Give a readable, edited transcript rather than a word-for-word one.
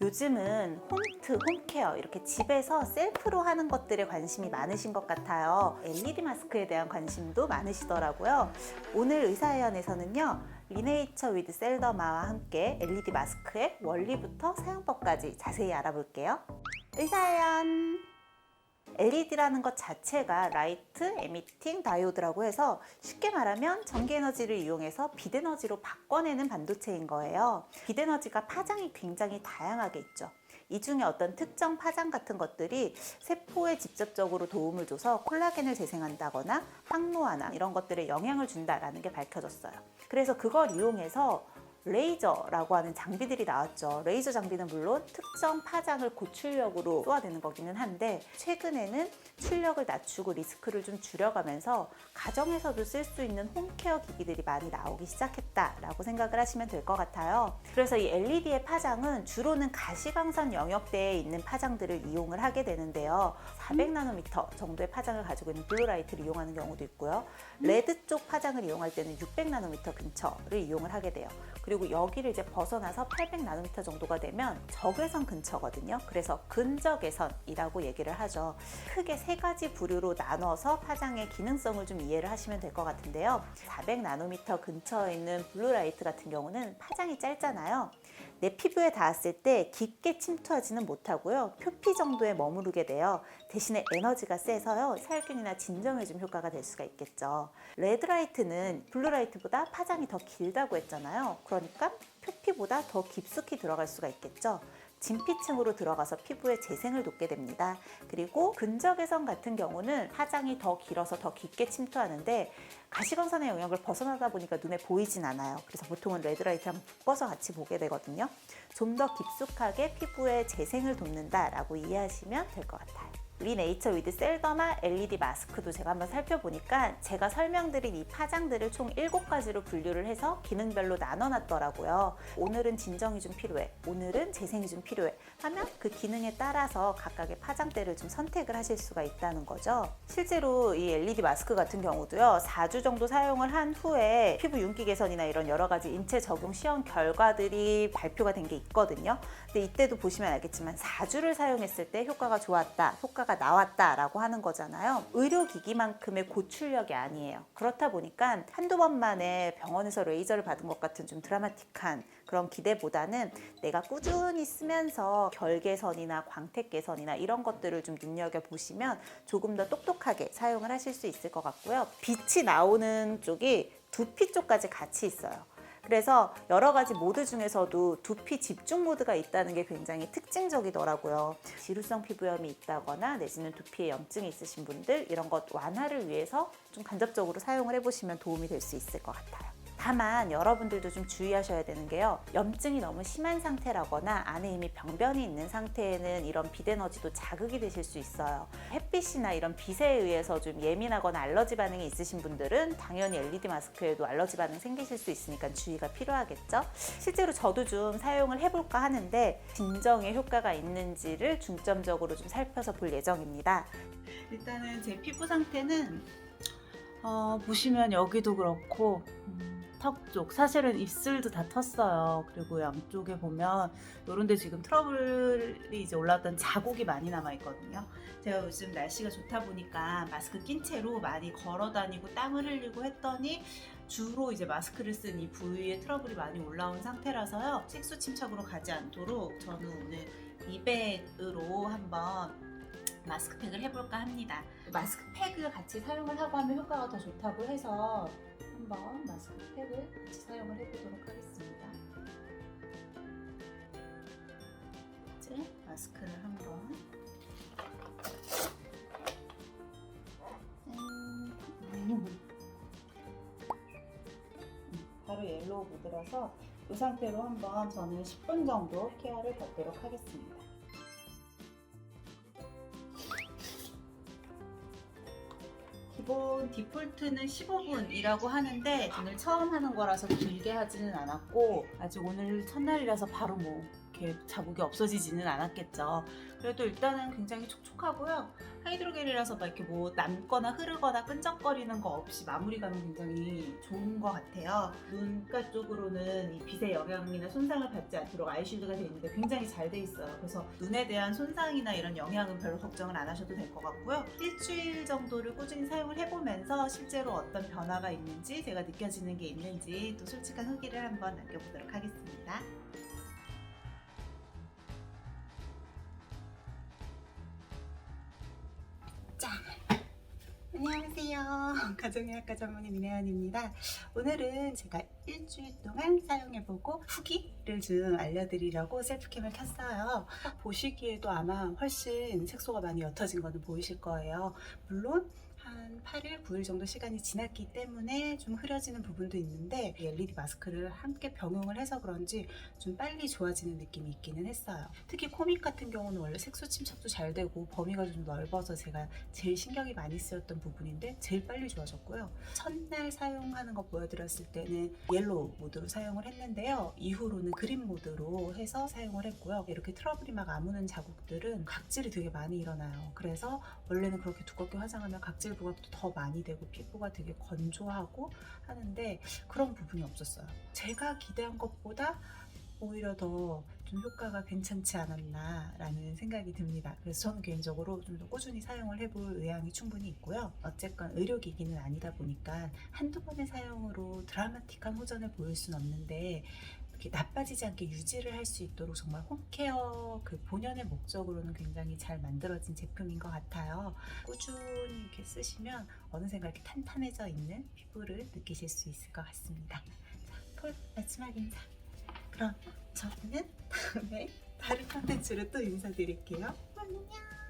요즘은 홈트, 홈케어 이렇게 집에서 셀프로 하는 것들에 관심이 많으신 것 같아요. LED 마스크에 대한 관심도 많으시더라고요. 오늘 의사회원에서는요, 리네이처 위드 셀더마와 함께 LED 마스크의 원리부터 사용법까지 자세히 알아볼게요. 의사회원! LED라는 것 자체가 라이트 에미팅 다이오드라고 해서 쉽게 말하면 전기 에너지를 이용해서 빛 에너지로 바꿔내는 반도체인 거예요. 빛 에너지가 파장이 굉장히 다양하게 있죠. 이 중에 어떤 특정 파장 같은 것들이 세포에 직접적으로 도움을 줘서 콜라겐을 재생한다거나 항노화나 이런 것들에 영향을 준다라는 게 밝혀졌어요. 그래서 그걸 이용해서 레이저라고 하는 장비들이 나왔죠. 레이저 장비는 물론 특정 파장을 고출력으로 쏘아대는 거기는 한데, 최근에는 출력을 낮추고 리스크를 좀 줄여가면서 가정에서도 쓸 수 있는 홈케어 기기들이 많이 나오기 시작했다라고 생각을 하시면 될 것 같아요. 그래서 이 LED의 파장은 주로는 가시광선 영역대에 있는 파장들을 이용을 하게 되는데요. 400나노미터 정도의 파장을 가지고 있는 블루라이트를 이용하는 경우도 있고요. 레드 쪽 파장을 이용할 때는 600나노미터 근처를 이용을 하게 돼요. 그리고 여기를 이제 벗어나서 800나노미터 정도가 되면 적외선 근처거든요. 그래서 근적외선이라고 얘기를 하죠. 크게 세 가지 부류로 나눠서 파장의 기능성을 좀 이해를 하시면 될 것 같은데요. 400나노미터 근처에 있는 블루라이트 같은 경우는 파장이 짧잖아요. 내 피부에 닿았을 때 깊게 침투하지는 못하고요. 표피 정도에 머무르게 돼요. 대신에 에너지가 세서요, 살균이나 진정에 좀 효과가 될 수가 있겠죠. 레드라이트는 블루라이트보다 파장이 더 길다고 했잖아요. 그러니까 표피보다 더 깊숙이 들어갈 수가 있겠죠. 진피층으로 들어가서 피부의 재생을 돕게 됩니다. 그리고 근적외선 같은 경우는 파장이 더 길어서 더 깊게 침투하는데 가시광선의 영역을 벗어나다 보니까 눈에 보이진 않아요. 그래서 보통은 레드라이트랑 묶어서 같이 보게 되거든요. 좀 더 깊숙하게 피부의 재생을 돕는다라고 이해하시면 될 것 같아요. 리네이처 위드 셀더마 LED 마스크도 제가 한번 살펴보니까 제가 설명드린 이 파장들을 총 7가지로 분류를 해서 기능별로 나눠놨더라고요. 오늘은 진정이 좀 필요해, 오늘은 재생이 좀 필요해 하면 그 기능에 따라서 각각의 파장대를 좀 선택을 하실 수가 있다는 거죠. 실제로 이 LED 마스크 같은 경우도요, 4주 정도 사용을 한 후에 피부 윤기 개선이나 이런 여러 가지 인체 적용 시험 결과들이 발표가 된 게 있거든요. 근데 이때도 보시면 알겠지만 4주를 사용했을 때 효과가 좋았다, 효과가 나왔다라고 하는 거잖아요. 의료기기만큼의 고출력이 아니에요. 그렇다 보니까 한두 번 만에 병원에서 레이저를 받은 것 같은 좀 드라마틱한 그런 기대보다는 내가 꾸준히 쓰면서 결 개선이나 광택 개선이나 이런 것들을 좀 눈여겨보시면 조금 더 똑똑하게 사용을 하실 수 있을 것 같고요. 빛이 나오는 쪽이 두피 쪽까지 같이 있어요. 그래서 여러 가지 모드 중에서도 두피 집중 모드가 있다는 게 굉장히 특징적이더라고요. 지루성 피부염이 있다거나 내지는 두피에 염증이 있으신 분들, 이런 것 완화를 위해서 좀 간접적으로 사용을 해보시면 도움이 될 수 있을 것 같아요. 다만 여러분들도 좀 주의하셔야 되는 게요, 염증이 너무 심한 상태라거나 안에 이미 병변이 있는 상태에는 이런 빛 에너지도 자극이 되실 수 있어요. 햇빛이나 이런 빛에 의해서 좀 예민하거나 알러지 반응이 있으신 분들은 당연히 LED 마스크에도 알러지 반응 생기실 수 있으니까 주의가 필요하겠죠. 실제로 저도 좀 사용을 해볼까 하는데 진정에 효과가 있는지를 중점적으로 좀 살펴서 볼 예정입니다. 일단은 제 피부 상태는 보시면 여기도 그렇고 턱 쪽, 사실은 입술도 다 텄어요. 그리고 양쪽에 보면 이런 데 지금 트러블이 이제 올라왔던 자국이 많이 남아 있거든요. 제가 요즘 날씨가 좋다 보니까 마스크 낀 채로 많이 걸어 다니고 땀을 흘리고 했더니 주로 이제 마스크를 쓴 이 부위에 트러블이 많이 올라온 상태라서요, 색소 침착으로 가지 않도록 저는 오늘 이백으로 한번 마스크팩을 해볼까 합니다. 마스크팩을 같이 사용을 하고 하면 효과가 더 좋다고 해서 한번 마스크팩을 같이 사용을 해보도록 하겠습니다. 이제 마스크를 한번 바로 옐로우 모드라서 이 상태로 한번 저는 10분 정도 케어를 받도록 하겠습니다. 기본 디폴트는 15분이라고 하는데 오늘 처음 하는 거라서 길게 하지는 않았고, 아직 오늘 첫날이라서 바로 뭐 이렇게 자국이 없어지지는 않았겠죠. 그래도 일단은 굉장히 촉촉하고요. 하이드로겔이라서 막 이렇게 뭐 남거나 흐르거나 끈적거리는 거 없이 마무리감이 굉장히 좋은 것 같아요. 눈가 쪽으로는 이 빛의 영향이나 손상을 받지 않도록 아이쉴드가 되어 있는데 굉장히 잘 돼 있어요. 그래서 눈에 대한 손상이나 이런 영향은 별로 걱정을 안 하셔도 될 것 같고요. 일주일 정도를 꾸준히 사용을 해보면서 실제로 어떤 변화가 있는지, 제가 느껴지는 게 있는지 또 솔직한 후기를 한번 남겨보도록 하겠습니다. 짠! 안녕하세요. 가정의학과 전문의 민혜연입니다. 오늘은 제가 일주일 동안 사용해보고 후기를 좀 알려드리려고 셀프캠을 켰어요. 보시기에도 아마 훨씬 색소가 많이 옅어진 거는 보이실 거예요. 물론 한 8일, 9일 정도 시간이 지났기 때문에 좀 흐려지는 부분도 있는데 LED 마스크를 함께 병용을 해서 그런지 좀 빨리 좋아지는 느낌이 있기는 했어요. 특히 코믹 같은 경우는 원래 색소 침착도 잘 되고 범위가 좀 넓어서 제가 제일 신경이 많이 쓰였던 부분인데 제일 빨리 좋아졌고요. 첫날 사용하는 거 보여드렸을 때는 옐로우 모드로 사용을 했는데요. 이후로는 그린 모드로 해서 사용을 했고요. 이렇게 트러블이 막 아무는 자국들은 각질이 되게 많이 일어나요. 그래서 원래는 그렇게 두껍게 화장하면 각질 부각도 더 많이 되고 피부가 되게 건조하고 하는데 그런 부분이 없었어요. 제가 기대한 것보다 오히려 더 좀 효과가 괜찮지 않았나 라는 생각이 듭니다. 그래서 저는 개인적으로 좀 더 꾸준히 사용을 해볼 의향이 충분히 있고요. 어쨌건 의료기기는 아니다 보니까 한두 번의 사용으로 드라마틱한 호전을 보일 수는 없는데 이렇게 나빠지지 않게 유지를 할 수 있도록 정말 홈케어 그 본연의 목적으로는 굉장히 잘 만들어진 제품인 것 같아요. 꾸준히 이렇게 쓰시면 어느샌가 이렇게 탄탄해져 있는 피부를 느끼실 수 있을 것 같습니다. 자, 폴 마지막 인사. 그럼 저는 다음에 다른 컨텐츠로 또 인사드릴게요. 안녕.